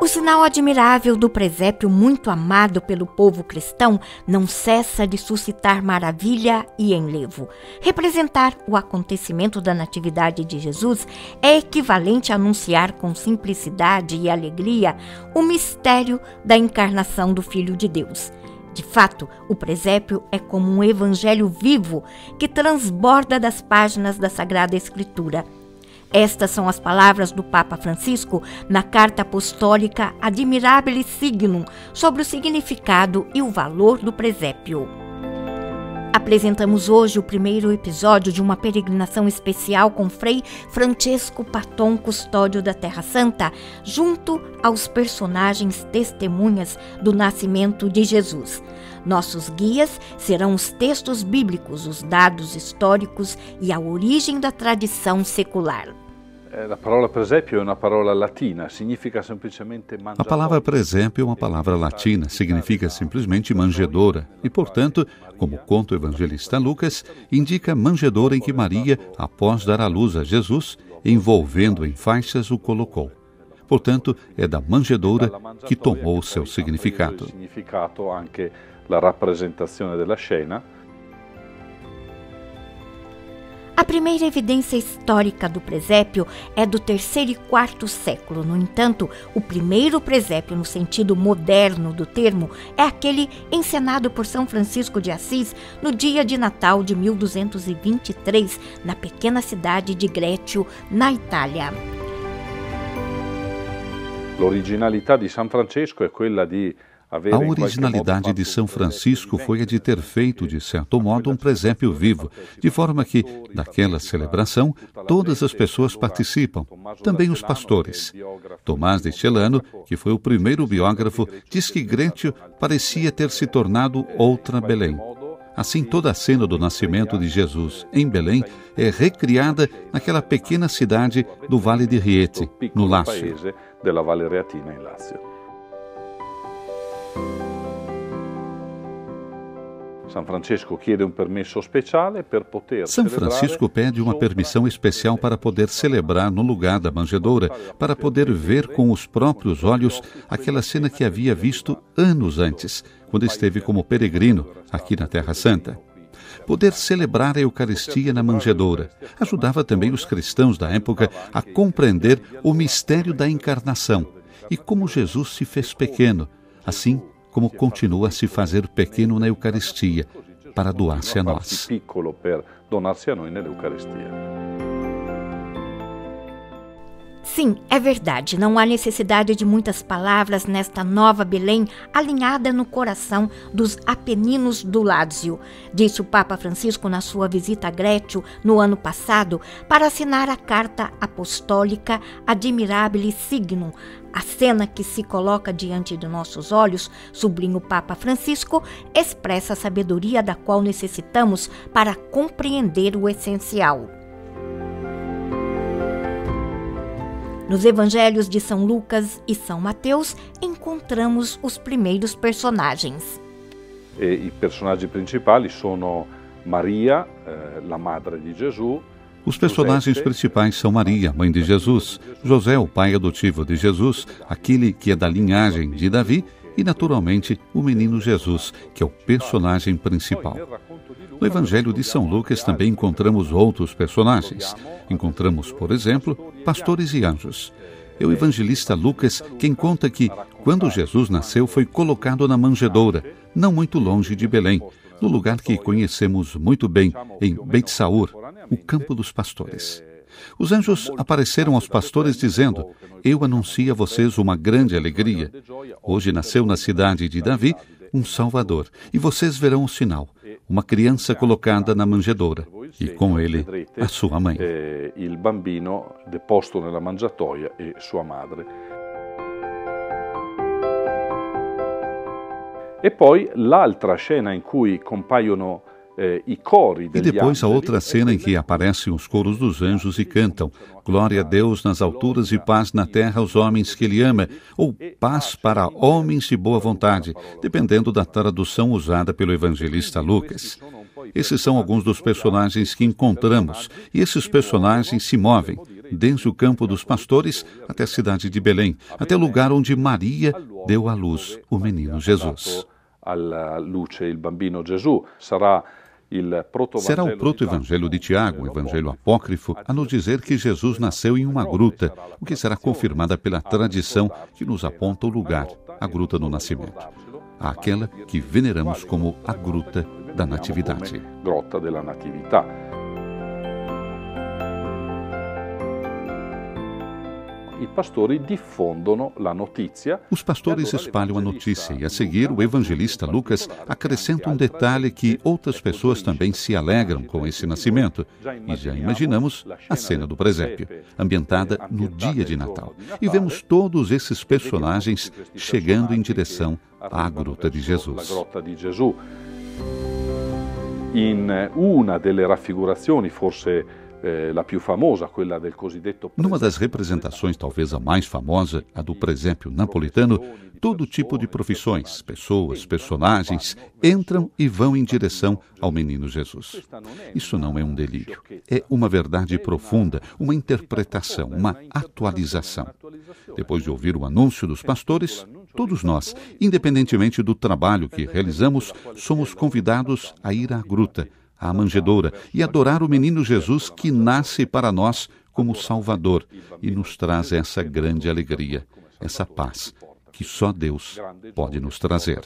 O sinal admirável do presépio muito amado pelo povo cristão não cessa de suscitar maravilha e enlevo. Representar o acontecimento da Natividade de Jesus é equivalente a anunciar com simplicidade e alegria o mistério da encarnação do Filho de Deus. De fato, o presépio é como um evangelho vivo que transborda das páginas da Sagrada Escritura. Estas são as palavras do Papa Francisco na Carta Apostólica Admirabilis Signum sobre o significado e o valor do presépio. Apresentamos hoje o primeiro episódio de uma peregrinação especial com Frei Francesco Patton, custódio da Terra Santa, junto aos personagens testemunhas do nascimento de Jesus. Nossos guias serão os textos bíblicos, os dados históricos e a origem da tradição secular. A palavra presépio é uma palavra latina, significa simplesmente manjedoura. A palavra presépio é uma palavra latina, significa simplesmente manjedoura e, portanto, como conta o evangelista Lucas, indica a manjedoura em que Maria, após dar à luz a Jesus, envolvendo em faixas, o colocou. Portanto, é da manjedoura que tomou seu significado. Anche la rappresentazione della scena. A primeira evidência histórica do presépio é do terceiro e quarto século. No entanto, o primeiro presépio, no sentido moderno do termo, é aquele encenado por São Francisco de Assis no dia de Natal de 1223, na pequena cidade de Greccio, na Itália. L'originalità di San Francesco è quella di A originalidade de São Francisco foi a de ter feito, de certo modo, um presépio vivo, de forma que, daquela celebração, todas as pessoas participam, também os pastores. Tomás de Celano, que foi o primeiro biógrafo, diz que Greccio parecia ter se tornado outra Belém. Assim, toda a cena do nascimento de Jesus em Belém é recriada naquela pequena cidade do Vale de Rieti, no Lácio. São Francisco pede uma permissão especial para poder celebrar no lugar da manjedoura, para poder ver com os próprios olhos aquela cena que havia visto anos antes, quando esteve como peregrino aqui na Terra Santa. Poder celebrar a Eucaristia na manjedoura ajudava também os cristãos da época a compreender o mistério da encarnação e como Jesus se fez pequeno, assim como continua a se fazer pequeno na Eucaristia, para doar-se a nós. Sim, é verdade, não há necessidade de muitas palavras nesta nova Belém alinhada no coração dos Apeninos do Lácio, disse o Papa Francisco na sua visita a Greccio no ano passado para assinar a Carta Apostólica Admirabilis Signum. A cena que se coloca diante de nossos olhos, sublinha o Papa Francisco, expressa a sabedoria da qual necessitamos para compreender o essencial. Nos evangelhos de São Lucas e São Mateus, encontramos os primeiros personagens. I personaggi principali sono Maria, la madre di Gesù. Os personagens principais são Maria, mãe de Jesus, José, o pai adotivo de Jesus, aquele que é da linhagem de Davi, e, naturalmente, o menino Jesus, que é o personagem principal. No Evangelho de São Lucas também encontramos outros personagens. Encontramos, por exemplo, pastores e anjos. É o evangelista Lucas quem conta que, quando Jesus nasceu, foi colocado na manjedoura, não muito longe de Belém, no lugar que conhecemos muito bem, em Beit Saur, o campo dos pastores. Os anjos apareceram aos pastores dizendo: Eu anuncio a vocês uma grande alegria. Hoje nasceu na cidade de Davi um Salvador, e vocês verão o sinal, uma criança colocada na manjedoura, e com ele a sua mãe. Il bambino deposto nella mangiatoia e sua madre. E poi l'altra scena in cui compaiono i cori degli angeli. E depois a outra cena em que aparece aparecem os coros dos anjos e cantam: Glória a Deus nas alturas e paz na terra aos homens que Ele ama, ou paz para homens de boa vontade, dependendo da tradução usada pelo evangelista Lucas. Esses são alguns dos personagens que encontramos, e esses personagens se movem, desde o campo dos pastores até a cidade de Belém, até o lugar onde Maria deu à luz o menino Jesus. Será o proto-evangelho de Tiago, o evangelho apócrifo, a nos dizer que Jesus nasceu em uma gruta, o que será confirmada pela tradição que nos aponta o lugar, a gruta do nascimento, aquela que veneramos como a Gruta da Natividade. Os pastores espalham a notícia e, a seguir, o evangelista Lucas acrescenta um detalhe que outras pessoas também se alegram com esse nascimento. E já imaginamos a cena do presépio, ambientada no dia de Natal. E vemos todos esses personagens chegando em direção à Gruta de Jesus. In una delle raffigurazioni, forse Numa das representações, talvez a mais famosa, a do presépio napolitano, todo tipo de profissões, pessoas, personagens entram e vão em direção ao menino Jesus. Isso não é um delírio, é uma verdade profunda, uma interpretação, uma atualização. Depois de ouvir o anúncio dos pastores, todos nós, independentemente do trabalho que realizamos, somos convidados a ir à gruta, à manjedoura, e adorar o menino Jesus que nasce para nós como Salvador e nos traz essa grande alegria, essa paz que só Deus pode nos trazer.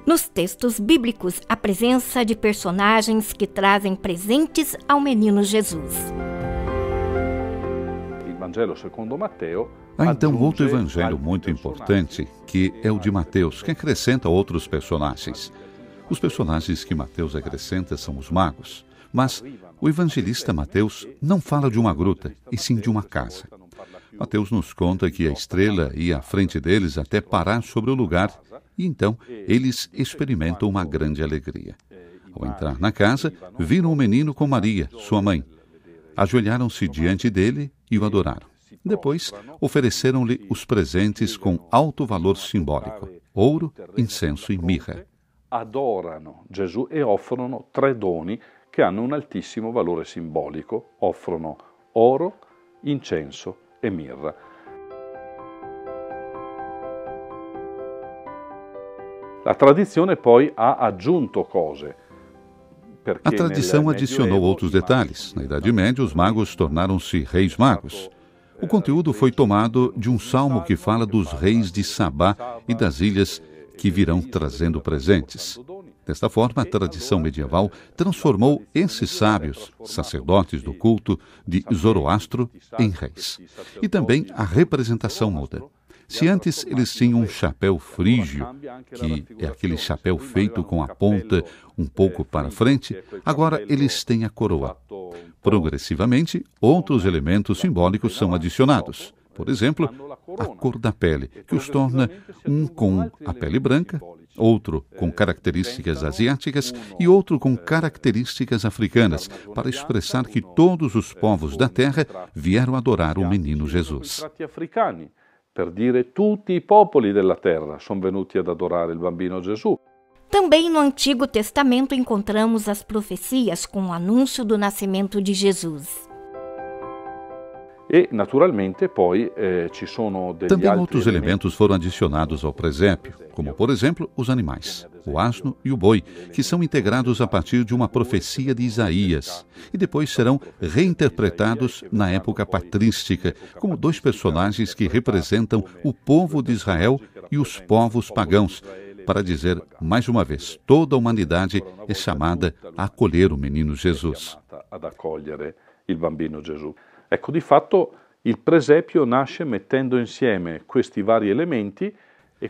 Nos textos bíblicos, a presença de personagens que trazem presentes ao menino Jesus. Há então outro evangelho muito importante, que é o de Mateus, que acrescenta outros personagens. Os personagens que Mateus acrescenta são os magos, mas o evangelista Mateus não fala de uma gruta, e sim de uma casa. Mateus nos conta que a estrela ia à frente deles até parar sobre o lugar, e então eles experimentam uma grande alegria. Ao entrar na casa, viram o menino com Maria, sua mãe. Ajoelharam-se diante dele e o adoraram. Depois, ofereceram-lhe os presentes com alto valor simbólico: ouro, incenso e mirra. Adorano Gesù e offrono 3 doni che hanno un altissimo valore simbolico. Offrono oro, incenso e mirra. La tradizione poi ha aggiunto cose. A tradição adicionou outros detalhes. Na Idade Média, os magos tornaram-se reis magos. O conteúdo foi tomado de um salmo que fala dos reis de Sabá e das ilhas que virão trazendo presentes. Desta forma, a tradição medieval transformou esses sábios, sacerdotes do culto de Zoroastro, em reis. E também a representação muda. Se antes eles tinham um chapéu frígio, que é aquele chapéu feito com a ponta um pouco para frente, agora eles têm a coroa. Progressivamente, outros elementos simbólicos são adicionados. Por exemplo, a cor da pele, que os torna um com a pele branca, outro com características asiáticas e outro com características africanas, para expressar que todos os povos da terra vieram adorar o menino Jesus. Per dire tutti i popoli della terra sono venuti ad adorare il bambino Gesù. Também no Antigo Testamento encontramos as profecias com o anúncio do nascimento de Jesus. E naturalmente poi ci sono degli Também altri outros elementos foram adicionados ao presépio, como por exemplo os animais, o asno e o boi, que são integrados a partir de uma profecia de Isaías, e depois serão reinterpretados na época patrística, como 2 personagens que representam o povo de Israel e os povos pagãos, para dizer, mais uma vez, toda a humanidade é chamada a acolher o menino Jesus. Ecco, di fatto il presepio nasce mettendo insieme questi vari elementi.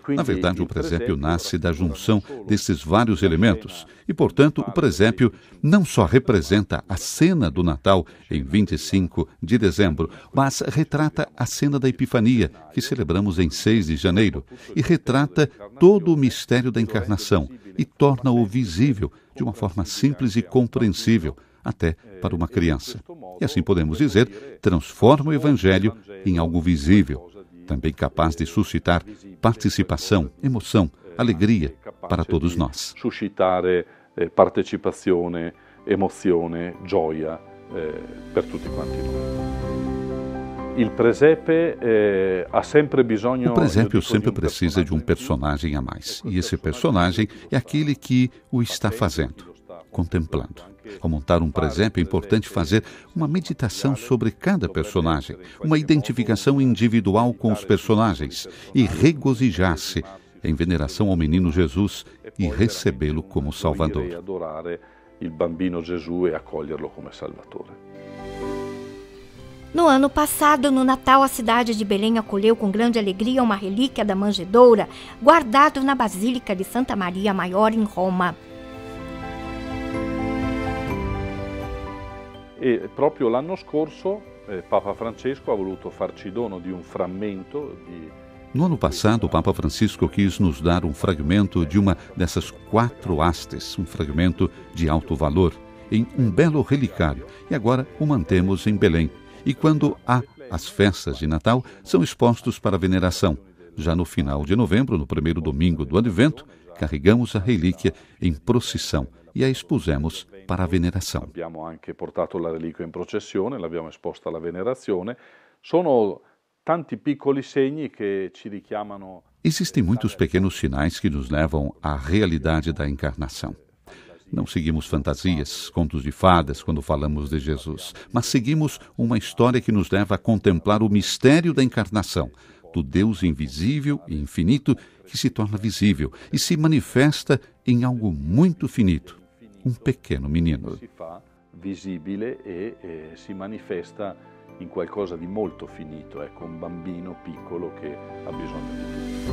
Na verdade, o presépio nasce da junção desses vários elementos e, portanto, o presépio não só representa a cena do Natal em 25 de dezembro, mas retrata a cena da Epifania, que celebramos em 6 de janeiro, e retrata todo o mistério da encarnação e torna-o visível de uma forma simples e compreensível, até para uma criança. E assim podemos dizer, transforma o Evangelho em algo visível, também capaz de suscitar participação, emoção, alegria para todos nós. Suscitare partecipazione, emozione, gioia per tutti quanti noi. O presépio sempre precisa de um personagem a mais. E esse personagem é aquele que o está fazendo, contemplando. Ao montar um presépio é importante fazer uma meditação sobre cada personagem, uma identificação individual com os personagens e regozijar-se em veneração ao menino Jesus e recebê-lo como Salvador. Adorare il bambino Gesù e accoglierlo come Salvatore. No ano passado, no Natal, a cidade de Belém acolheu com grande alegria uma relíquia da manjedoura, guardado na Basílica de Santa Maria Maior, em Roma. E proprio l'anno scorso Papa Francesco ha voluto farci dono di un frammento di... No ano passado, o Papa Francisco quis nos dar um fragmento de uma dessas 4 hastes, um fragmento de alto valor, em um belo relicário, e agora o mantemos em Belém. E quando há as festas de Natal, são expostos para veneração. Já no final de novembro, no primeiro domingo do Advento, carregamos a relíquia em procissão e a expusemos para a veneração. Abbiamo anche portato la reliquia in processione, l'abbiamo esposta alla venerazione. Sono tanti piccoli segni che ci richiamano. Existem muitos pequenos sinais que nos levam à realidade da encarnação. Não seguimos fantasias, contos de fadas quando falamos de Jesus, mas seguimos uma história que nos leva a contemplar o mistério da encarnação, do Deus invisível e infinito que se torna visível e se manifesta em algo muito finito, um pequeno menino. Si fa visibile e si manifesta in qualcosa di molto finito, ecco, un bambino piccolo che ha bisogno di tutto.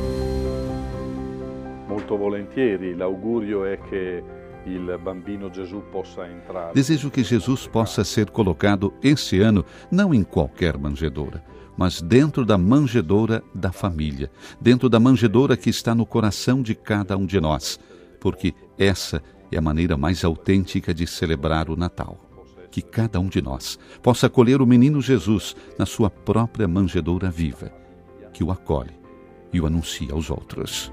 Molto volentieri, l'augurio è che il bambino Gesù possa entrare. Desejo que Jesus possa ser colocado esse ano não em qualquer manjedoura, mas dentro da manjedoura da família, dentro da manjedoura que está no coração de cada um de nós, porque essa é a maneira mais autêntica de celebrar o Natal. Que cada um de nós possa acolher o menino Jesus na sua própria manjedoura viva, que o acolhe e o anuncia aos outros.